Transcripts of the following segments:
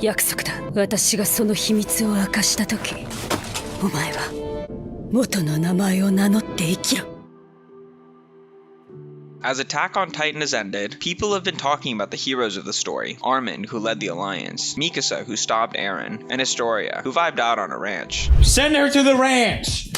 約束だ。私がその秘密を明かしたとき、お前は元の名前を名乗って生きろ。As Attack on Titan has ended, people have been talking about the heroes of the story. Armin, who led the Alliance, Mikasa, who stopped Eren, and Historia, who vibed out on a ranch. Send her to the ranch!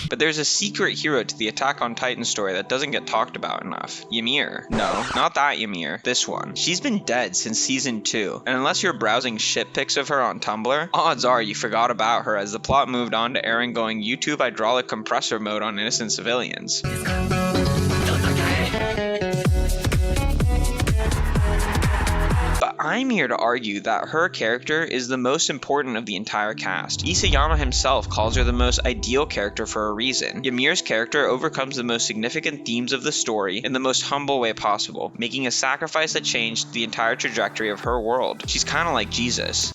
But there's a secret hero to the Attack on Titan story that doesn't get talked about enough. Ymir. No, not that Ymir. This one. She's been dead since season 2, and unless you're browsing shit pics of her on Tumblr, odds are you forgot about her as the plot moved on to Eren going YouTube hydraulic compressor mode on innocent civilians. But I'm here to argue that her character is the most important of the entire cast. Isayama himself calls her the most ideal character for a reason. Ymir's character overcomes the most significant themes of the story in the most humble way possible, making a sacrifice that changed the entire trajectory of her world. She's kinda like Jesus.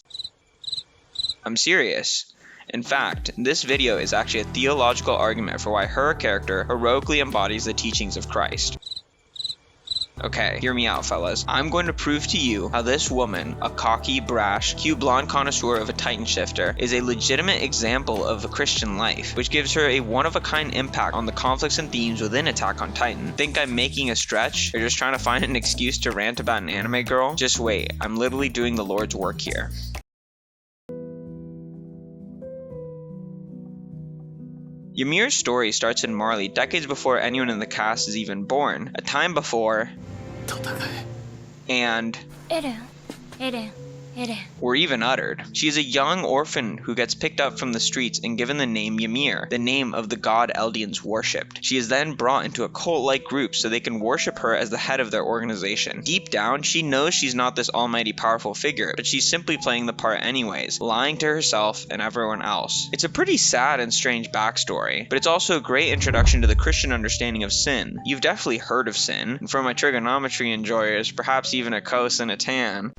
I'm serious. In fact, this video is actually a theological argument for why her character heroically embodies the teachings of Christ. Okay, hear me out, fellas. I'm going to prove to you how this woman, a cocky, brash, cute blonde connoisseur of a Titan shifter, is a legitimate example of a Christian life, which gives her a one-of-a-kind impact on the conflicts and themes within Attack on Titan. Think I'm making a stretch, or just trying to find an excuse to rant about an anime girl? Just wait, I'm literally doing the Lord's work here. Ymir's story starts in Marley decades before anyone in the cast is even born, a time before and were even uttered. She is a young orphan who gets picked up from the streets and given the name Ymir, the name of the god Eldians worshipped. She is then brought into a cult-like group so they can worship her as the head of their organization. Deep down, she knows she's not this almighty powerful figure, but she's simply playing the part anyways, lying to herself and everyone else. It's a pretty sad and strange backstory, but it's also a great introduction to the Christian understanding of sin. You've definitely heard of sin, and for my trigonometry enjoyers, perhaps even a cos and a tan.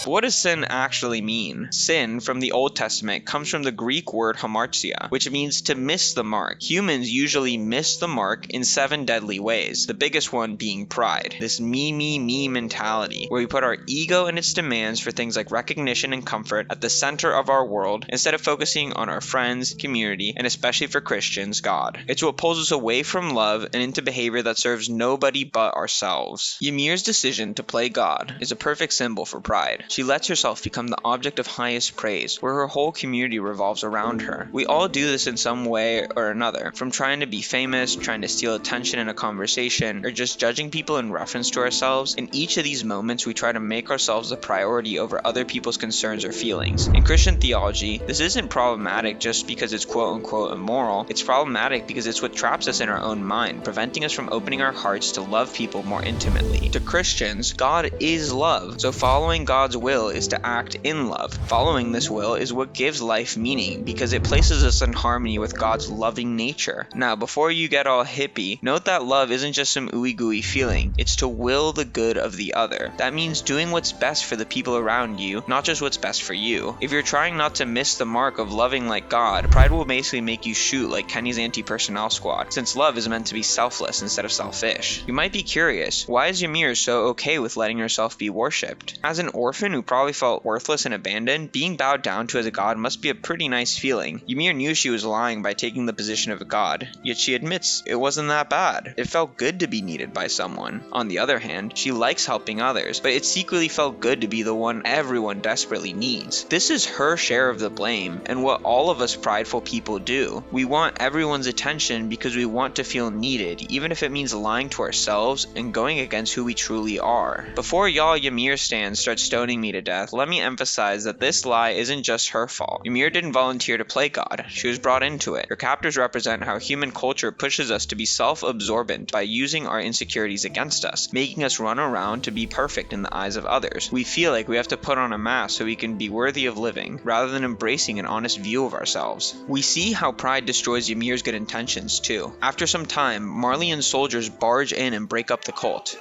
But what does sin actually mean? Sin, from the Old Testament, comes from the Greek word hamartia, which means to miss the mark. Humans usually miss the mark in 7 deadly ways, the biggest one being pride. This me mentality, where we put our ego and its demands for things like recognition and comfort at the center of our world, instead of focusing on our friends, community, and especially for Christians, God. It's what pulls us away from love and into behavior that serves nobody but ourselves. Ymir's decision to play God is a perfect symbol for pride. She lets herself become the object of highest praise, where her whole community revolves around her. We all do this in some way or another, from trying to be famous, trying to steal attention in a conversation, or just judging people in reference to ourselves. In each of these moments, we try to make ourselves a priority over other people's concerns or feelings. In Christian theology, this isn't problematic just because it's quote-unquote immoral. It's problematic because it's what traps us in our own mind, preventing us from opening our hearts to love people more intimately. To Christians, God is love, so following God's will is to act in love. Following this will is what gives life meaning, because it places us in harmony with God's loving nature. Now, before you get all hippie, note that love isn't just some ooey gooey feeling, it's to will the good of the other. That means doing what's best for the people around you, not just what's best for you. If you're trying not to miss the mark of loving like God, pride will basically make you shoot like Kenny's anti-personnel squad, since love is meant to be selfless instead of selfish. You might be curious, why is Ymir so okay with letting herself be worshipped? As an orphan who probably felt worthless and abandoned, being bowed down to as a god must be a pretty nice feeling. Ymir knew she was lying by taking the position of a god, yet she admits it wasn't that bad. It felt good to be needed by someone. On the other hand, she likes helping others, but it secretly felt good to be the one everyone desperately needs. This is her share of the blame, and what all of us prideful people do. We want everyone's attention because we want to feel needed, even if it means lying to ourselves and going against who we truly are. Before y'all Ymir stands start stoning me to death, let me emphasize that this lie isn't just her fault. Ymir didn't volunteer to play God, she was brought into it. Her captors represent how human culture pushes us to be self-absorbent by using our insecurities against us, making us run around to be perfect in the eyes of others. We feel like we have to put on a mask so we can be worthy of living, rather than embracing an honest view of ourselves. We see how pride destroys Ymir's good intentions too. After some time, Marley and soldiers barge in and break up the cult.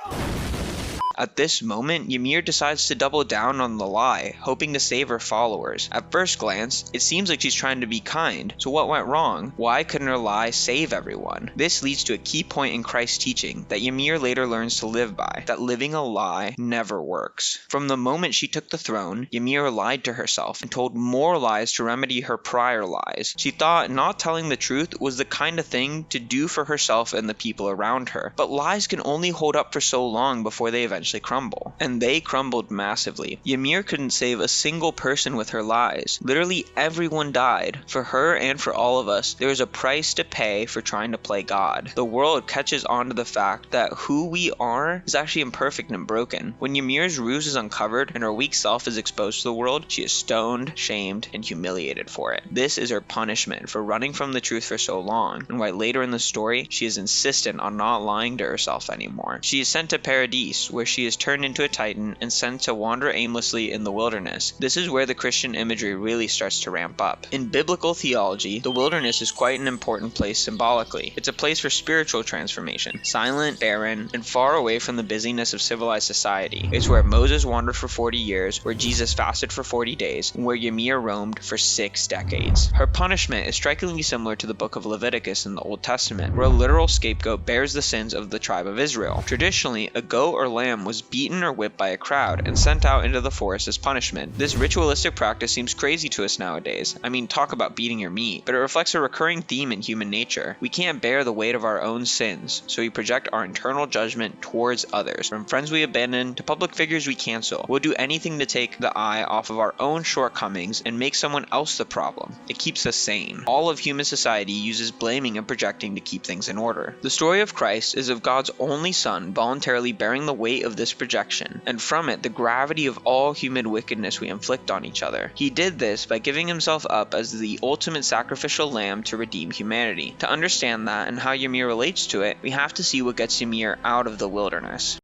At this moment, Ymir decides to double down on the lie, hoping to save her followers. At first glance, it seems like she's trying to be kind, so what went wrong? Why couldn't her lie save everyone? This leads to a key point in Christ's teaching that Ymir later learns to live by, that living a lie never works. From the moment she took the throne, Ymir lied to herself and told more lies to remedy her prior lies. She thought not telling the truth was the kind of thing to do for herself and the people around her. But lies can only hold up for so long before they eventually crumble. And they crumbled massively. Ymir couldn't save a single person with her lies. Literally everyone died. For her and for all of us, there is a price to pay for trying to play God. The world catches on to the fact that who we are is actually imperfect and broken. When Ymir's ruse is uncovered and her weak self is exposed to the world, she is stoned, shamed, and humiliated for it. This is her punishment for running from the truth for so long, and why later in the story, she is insistent on not lying to herself anymore. She is sent to Paradise, where she is turned into a titan and sent to wander aimlessly in the wilderness. This is where the Christian imagery really starts to ramp up. In biblical theology, the wilderness is quite an important place symbolically. It's a place for spiritual transformation, silent, barren, and far away from the busyness of civilized society. It's where Moses wandered for 40 years, where Jesus fasted for 40 days, and where Ymir roamed for 6 decades. Her punishment is strikingly similar to the book of Leviticus in the Old Testament, where a literal scapegoat bears the sins of the tribe of Israel. Traditionally, a goat or lamb was beaten or whipped by a crowd and sent out into the forest as punishment. This ritualistic practice seems crazy to us nowadays. I mean, talk about beating your meat, but it reflects a recurring theme in human nature. We can't bear the weight of our own sins, so we project our internal judgment towards others. From friends we abandon to public figures we cancel, we'll do anything to take the eye off of our own shortcomings and make someone else the problem. It keeps us sane. All of human society uses blaming and projecting to keep things in order. The story of Christ is of God's only Son voluntarily bearing the weight of this projection, and from it the gravity of all human wickedness we inflict on each other. He did this by giving himself up as the ultimate sacrificial lamb to redeem humanity. To understand that and how Ymir relates to it, we have to see what gets Ymir out of the wilderness.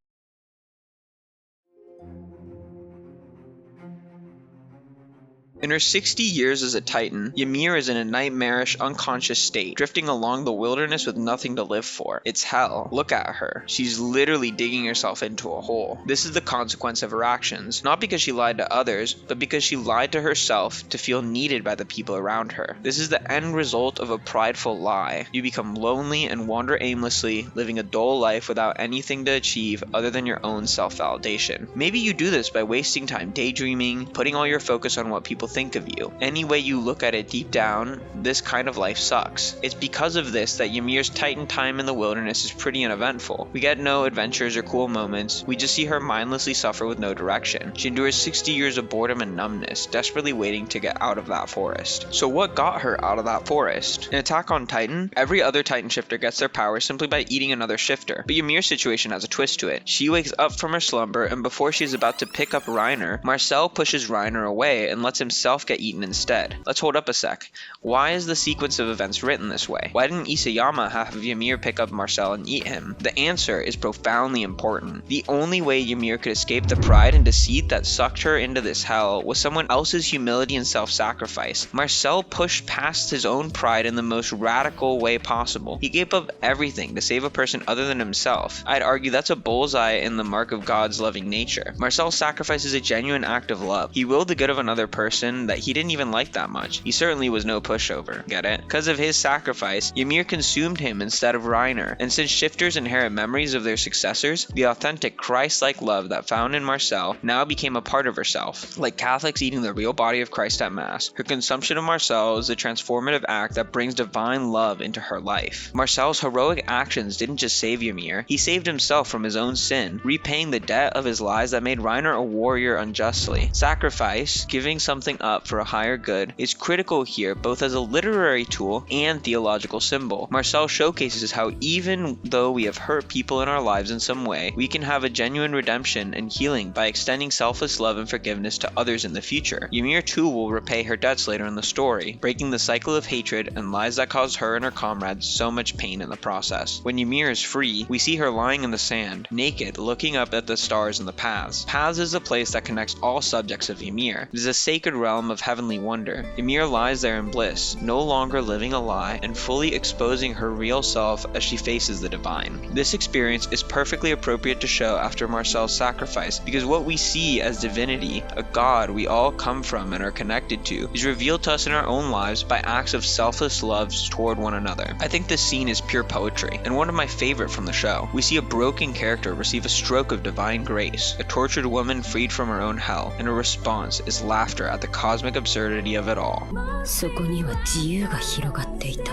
In her 60 years as a titan, Ymir is in a nightmarish, unconscious state, drifting along the wilderness with nothing to live for. It's hell. Look at her. She's literally digging herself into a hole. This is the consequence of her actions, not because she lied to others, but because she lied to herself to feel needed by the people around her. This is the end result of a prideful lie. You become lonely and wander aimlessly, living a dull life without anything to achieve other than your own self-validation. Maybe you do this by wasting time daydreaming, putting all your focus on what people think of you. Any way you look at it deep down, this kind of life sucks. It's because of this that Ymir's titan time in the wilderness is pretty uneventful. We get no adventures or cool moments, we just see her mindlessly suffer with no direction. She endures 60 years of boredom and numbness, desperately waiting to get out of that forest. So what got her out of that forest? In Attack on Titan, every other titan shifter gets their power simply by eating another shifter, but Ymir's situation has a twist to it. She wakes up from her slumber, and before she's about to pick up Reiner, Marcel pushes Reiner away and lets himself get eaten instead. Let's hold up a sec. Why is the sequence of events written this way? Why didn't Isayama have Ymir pick up Marcel and eat him? The answer is profoundly important. The only way Ymir could escape the pride and deceit that sucked her into this hell was someone else's humility and self-sacrifice. Marcel pushed past his own pride in the most radical way possible. He gave up everything to save a person other than himself. I'd argue that's a bullseye in the mark of God's loving nature. Marcel's sacrifice is a genuine act of love. He willed the good of another person that he didn't even like that much. He certainly was no pushover. Get it? Because of his sacrifice, Ymir consumed him instead of Reiner. And since shifters inherit memories of their successors, the authentic Christ-like love that found in Marcel now became a part of herself. Like Catholics eating the real body of Christ at Mass, her consumption of Marcel is a transformative act that brings divine love into her life. Marcel's heroic actions didn't just save Ymir, he saved himself from his own sin, repaying the debt of his lies that made Reiner a warrior unjustly. Sacrifice, giving something up for a higher good, is critical here both as a literary tool and theological symbol. Marcel showcases how even though we have hurt people in our lives in some way, we can have a genuine redemption and healing by extending selfless love and forgiveness to others in the future. Ymir too will repay her debts later in the story, breaking the cycle of hatred and lies that caused her and her comrades so much pain in the process. When Ymir is free, we see her lying in the sand, naked, looking up at the stars and the paths. Paths is a place that connects all subjects of Ymir. It is a sacred realm of heavenly wonder, Ymir lies there in bliss, no longer living a lie and fully exposing her real self as she faces the divine. This experience is perfectly appropriate to show after Marcel's sacrifice, because what we see as divinity, a god we all come from and are connected to, is revealed to us in our own lives by acts of selfless love toward one another. I think this scene is pure poetry, and one of my favorite from the show. We see a broken character receive a stroke of divine grace, a tortured woman freed from her own hell, and her response is laughter at the cosmic absurdity of it all. そこには自由が広がっていた。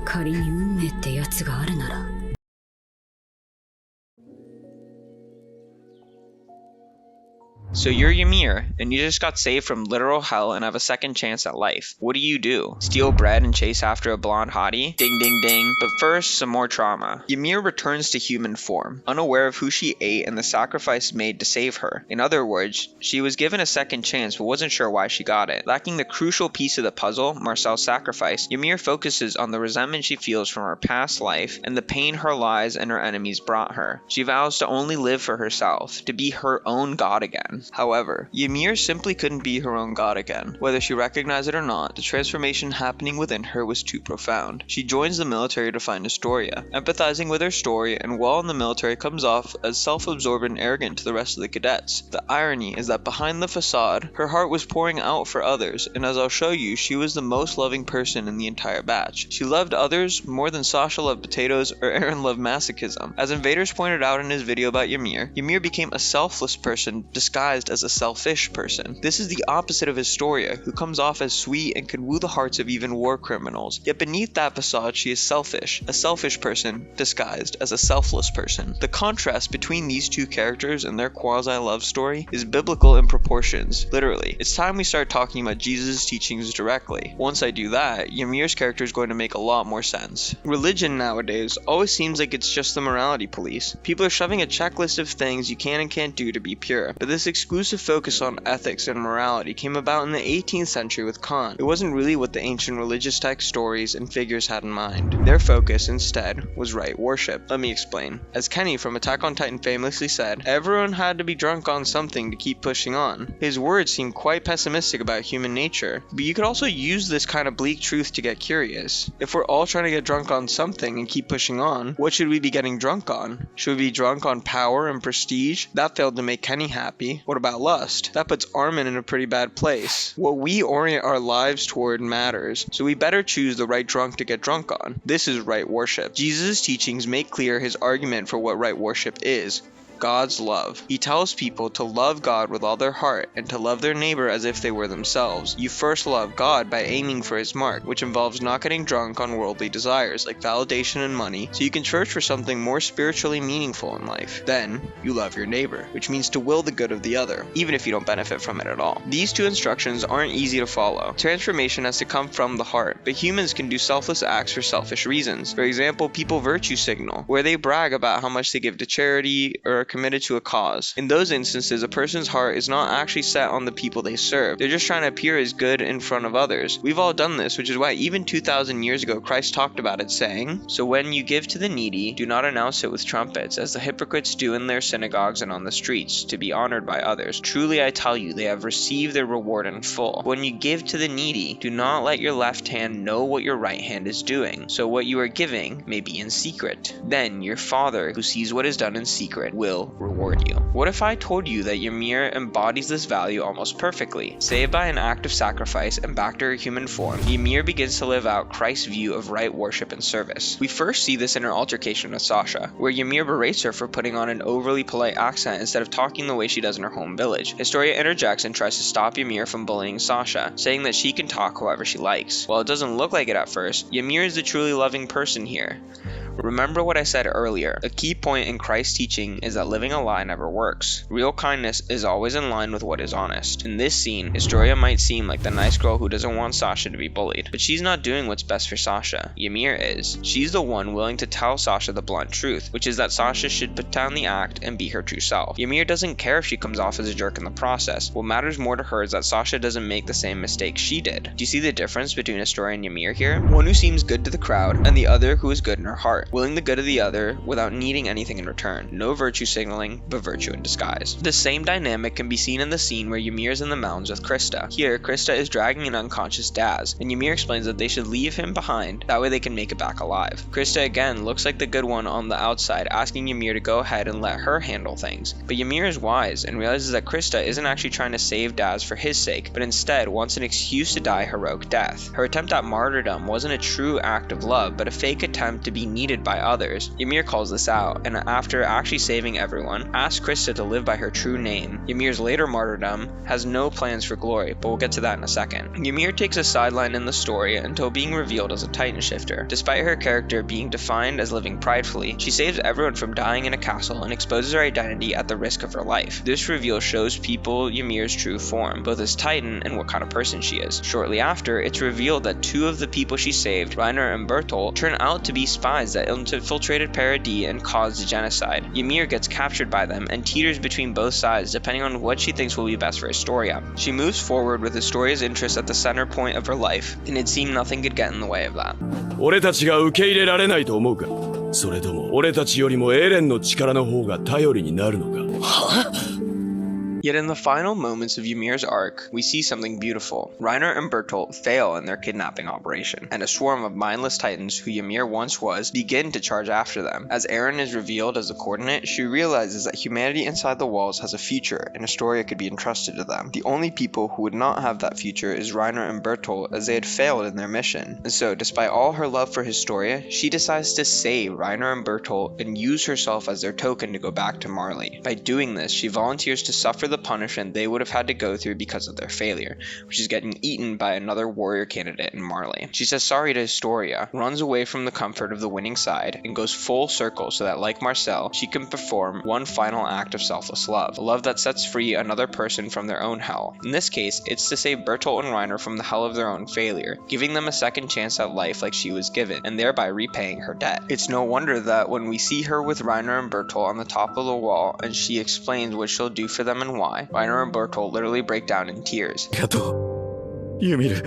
仮に運命ってやつがあるなら。So you're Ymir, and you just got saved from literal hell and have a second chance at life. What do? Steal bread and chase after a blonde hottie? Ding ding ding. But first, some more trauma. Ymir returns to human form, unaware of who she ate and the sacrifice made to save her. In other words, she was given a second chance but wasn't sure why she got it. Lacking the crucial piece of the puzzle, Marcel's sacrifice, Ymir focuses on the resentment she feels from her past life and the pain her lies and her enemies brought her. She vows to only live for herself, to be her own god again. However, Ymir simply couldn't be her own god again. Whether she recognized it or not, the transformation happening within her was too profound. She joins the military to find Astoria, empathizing with her story, and while in the military comes off as self-absorbed and arrogant to the rest of the cadets. The irony is that behind the facade, her heart was pouring out for others, and as I'll show you, she was the most loving person in the entire batch. She loved others more than Sasha loved potatoes or Aaron loved masochism. As Invaders pointed out in his video about Ymir, Ymir became a selfless person disguised as a selfish person. This is the opposite of Astoria, who comes off as sweet and can woo the hearts of even war criminals. Yet beneath that facade, she is selfish, a selfish person disguised as a selfless person. The contrast between these two characters and their quasi-love story is biblical in proportions. Literally, it's time we start talking about Jesus' teachings directly. Once I do that, Ymir's character is going to make a lot more sense. Religion nowadays always seems like it's just the morality police. People are shoving a checklist of things you can and can't do to be pure, but this exclusive focus on ethics and morality came about in the 18th century with Kant. It wasn't really what the ancient religious text stories and figures had in mind. Their focus, instead, was right worship. Let me explain. As Kenny from Attack on Titan famously said, everyone had to be drunk on something to keep pushing on. His words seem quite pessimistic about human nature, but you could also use this kind of bleak truth to get curious. If we're all trying to get drunk on something and keep pushing on, what should we be getting drunk on? Should we be drunk on power and prestige? That failed to make Kenny happy. What about lust? That puts Armin in a pretty bad place. What we orient our lives toward matters, so we better choose the right drunk to get drunk on. This is right worship. Jesus' teachings make clear his argument for what right worship is. God's love. He tells people to love God with all their heart and to love their neighbor as if they were themselves. You first love God by aiming for his mark, which involves not getting drunk on worldly desires like validation and money, so you can search for something more spiritually meaningful in life. Then, you love your neighbor, which means to will the good of the other, even if you don't benefit from it at all. These two instructions aren't easy to follow. Transformation has to come from the heart, but humans can do selfless acts for selfish reasons. For example, people virtue signal, where they brag about how much they give to charity or are committed to a cause. In those instances, a person's heart is not actually set on the people they serve. They're just trying to appear as good in front of others. We've all done this, which is why even 2,000 years ago, Christ talked about it, saying, "So when you give to the needy, do not announce it with trumpets, as the hypocrites do in their synagogues and on the streets, to be honored by others. Truly I tell you, they have received their reward in full. When you give to the needy, do not let your left hand know what your right hand is doing, so what you are giving may be in secret. Then your Father, who sees what is done in secret, will reward you." What if I told you that Ymir embodies this value almost perfectly? Saved by an act of sacrifice and back to her human form, Ymir begins to live out Christ's view of right worship and service. We first see this in her altercation with Sasha, where Ymir berates her for putting on an overly polite accent instead of talking the way she does in her home village. Astoria interjects and tries to stop Ymir from bullying Sasha, saying that she can talk however she likes. While it doesn't look like it at first, Ymir is the truly loving person here. Remember what I said earlier, a key point in Christ's teaching is that living a lie never works. Real kindness is always in line with what is honest. In this scene, Astoria might seem like the nice girl who doesn't want Sasha to be bullied, but she's not doing what's best for Sasha. Ymir is. She's the one willing to tell Sasha the blunt truth, which is that Sasha should put down the act and be her true self. Ymir doesn't care if she comes off as a jerk in the process. What matters more to her is that Sasha doesn't make the same mistakes she did. Do you see the difference between Astoria and Ymir here? One who seems good to the crowd, and the other who is good in her heart, willing the good of the other without needing anything in return. No virtue signaling, but virtue in disguise. The same dynamic can be seen in the scene where Ymir is in the mountains with Krista. Here, Krista is dragging an unconscious Daz, and Ymir explains that they should leave him behind, that way they can make it back alive. Krista again looks like the good one on the outside, asking Ymir to go ahead and let her handle things. But Ymir is wise and realizes that Krista isn't actually trying to save Daz for his sake, but instead wants an excuse to die a heroic death. Her attempt at martyrdom wasn't a true act of love, but a fake attempt to be needed by others. Ymir calls this out, and after actually saving everyone, asks Krista to live by her true name. Ymir's later martyrdom has no plans for glory, but we'll get to that in a second. Ymir takes a sideline in the story until being revealed as a Titan shifter. Despite her character being defined as living pridefully, she saves everyone from dying in a castle and exposes her identity at the risk of her life. This reveal shows people Ymir's true form, both as Titan and what kind of person she is. Shortly after, it's revealed that two of the people she saved, Reiner and Bertolt, turn out to be spies that infiltrated Paradis and caused genocide. Ymir gets captured by them and teeters between both sides depending on what she thinks will be best for Historia. She moves forward with Historia's interests at the center point of her life, and it seemed nothing could get in the way of that. 俺たちが受け入れられないと思うか？それとも俺たちよりもエレンの力の方が頼りになるのか？ Yet in the final moments of Ymir's arc, we see something beautiful. Reiner and Bertolt fail in their kidnapping operation, and a swarm of mindless titans who Ymir once was begin to charge after them. As Eren is revealed as the coordinate, she realizes that humanity inside the walls has a future, and Historia could be entrusted to them. The only people who would not have that future is Reiner and Bertolt, as they had failed in their mission. And so, despite all her love for Historia, she decides to save Reiner and Bertolt and use herself as their token to go back to Marley. By doing this, she volunteers to suffer the punishment they would have had to go through because of their failure, which is getting eaten by another warrior candidate in Marley. She says sorry to Historia, runs away from the comfort of the winning side, and goes full circle so that, like Marcel, she can perform one final act of selfless love, a love that sets free another person from their own hell. In this case, it's to save Bertolt and Reiner from the hell of their own failure, giving them a second chance at life like she was given, and thereby repaying her debt. It's no wonder that when we see her with Reiner and Bertolt on the top of the wall, and she explains what she'll do for them and why, Reiner and Bertolt literally break down in tears. ありがとう、ユミル。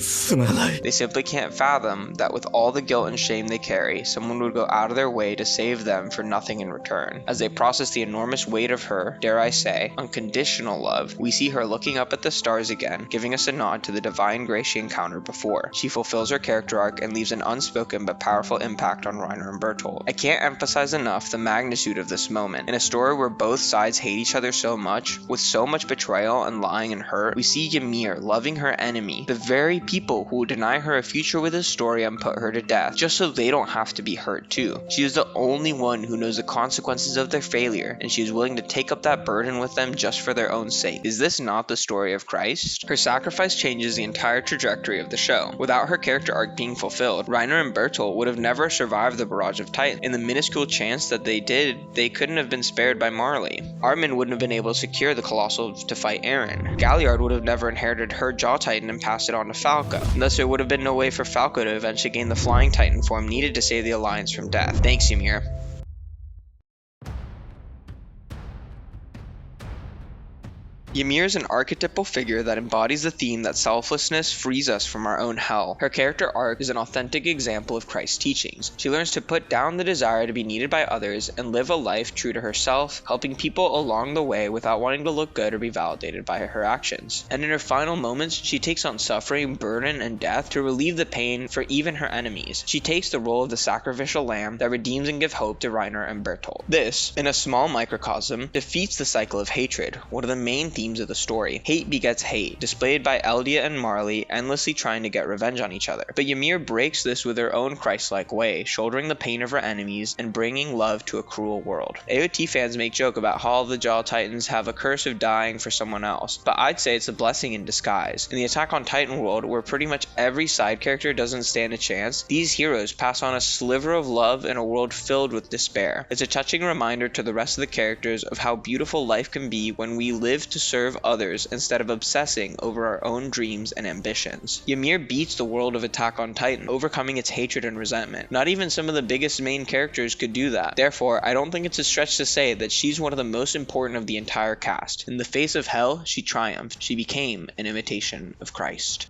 すまない。 They simply can't fathom that with all the guilt and shame they carry, someone would go out of their way to save them for nothing in return. As they process the enormous weight of her, dare I say, unconditional love, we see her looking up at the stars again, giving us a nod to the divine grace she encountered before. She fulfills her character arc and leaves an unspoken but powerful impact on Reiner and Bertolt. I can't emphasize enough the magnitude of this moment. In a story where both sides hate each other so much, with so much betrayal and lying and hurt, we see Ymir loving her enemy, the very people who would deny her a future with Historia and put her to death, just so they don't have to be hurt too. She is the only one who knows the consequences of their failure, and she is willing to take up that burden with them just for their own sake. Is this not the story of Christ? Her sacrifice changes the entire trajectory of the show. Without her character arc being fulfilled, Reiner and Bertolt would have never survived the barrage of Titans. In the minuscule chance that they did, they couldn't have been spared by Marley. Armin wouldn't have been able to secure the Colossal to fight Eren. Galliard would have never inherited her Jaw Titan and passed it on to Falco. Thus, there would have been no way for Falco to eventually gain the Flying Titan form needed to save the Alliance from death. Thanks, Ymir. Ymir is an archetypal figure that embodies the theme that selflessness frees us from our own hell. Her character arc is an authentic example of Christ's teachings. She learns to put down the desire to be needed by others and live a life true to herself, helping people along the way without wanting to look good or be validated by her actions. And in her final moments, she takes on suffering, burden, and death to relieve the pain for even her enemies. She takes the role of the sacrificial lamb that redeems and gives hope to Reiner and Bertolt. This, in a small microcosm, defeats the cycle of hatred, one of the main themes of the story. Hate begets hate, displayed by Eldia and Marley endlessly trying to get revenge on each other. But Ymir breaks this with her own Christ-like way, shouldering the pain of her enemies and bringing love to a cruel world. AOT fans make joke about how all the Jaw Titans have a curse of dying for someone else, but I'd say it's a blessing in disguise. In the Attack on Titan world, where pretty much every side character doesn't stand a chance, these heroes pass on a sliver of love in a world filled with despair. It's a touching reminder to the rest of the characters of how beautiful life can be when we live to serve others instead of obsessing over our own dreams and ambitions. Ymir beats the world of Attack on Titan, overcoming its hatred and resentment. Not even some of the biggest main characters could do that. Therefore, I don't think it's a stretch to say that she's one of the most important of the entire cast. In the face of hell, she triumphed. She became an imitation of Christ.